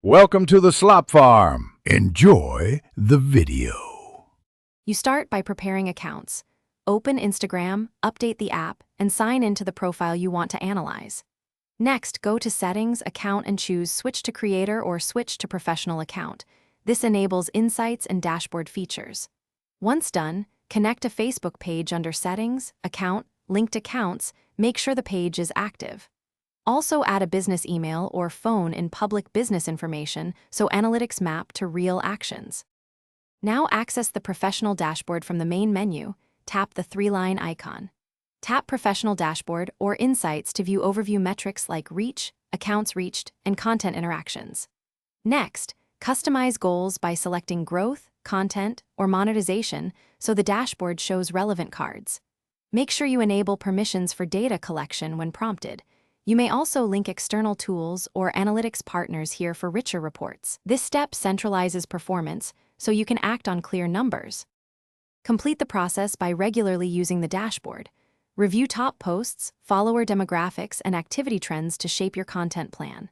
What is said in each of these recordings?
Welcome to the Slop Farm. Enjoy the video. You start by preparing accounts. Open Instagram, update the app, and sign into the profile you want to analyze. Next, go to Settings, Account, and choose Switch to Creator or Switch to Professional Account. This enables insights and dashboard features. Once done, connect a Facebook page under Settings, Account, Linked Accounts. Make sure the page is active. Also add a business email or phone in public business information so analytics map to real actions. Now access the professional dashboard from the main menu. Tap the three-line icon. Tap Professional Dashboard or Insights to view overview metrics like reach, accounts reached, and content interactions. Next, customize goals by selecting growth, content, or monetization so the dashboard shows relevant cards. Make sure you enable permissions for data collection when prompted. You may also link external tools or analytics partners here for richer reports. This step centralizes performance so you can act on clear numbers. Complete the process by regularly using the dashboard. Review top posts, follower demographics, and activity trends to shape your content plan.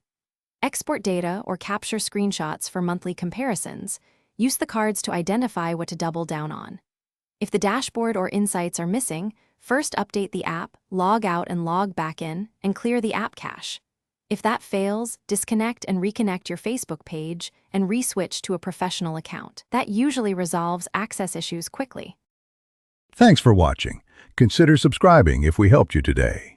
Export data or capture screenshots for monthly comparisons. Use the cards to identify what to double down on. If the dashboard or insights are missing, first update the app, log out and log back in, and clear the app cache. If that fails, disconnect and reconnect your Facebook page and re-switch to a professional account. That usually resolves access issues quickly. Thanks for watching. Consider subscribing if we helped you today.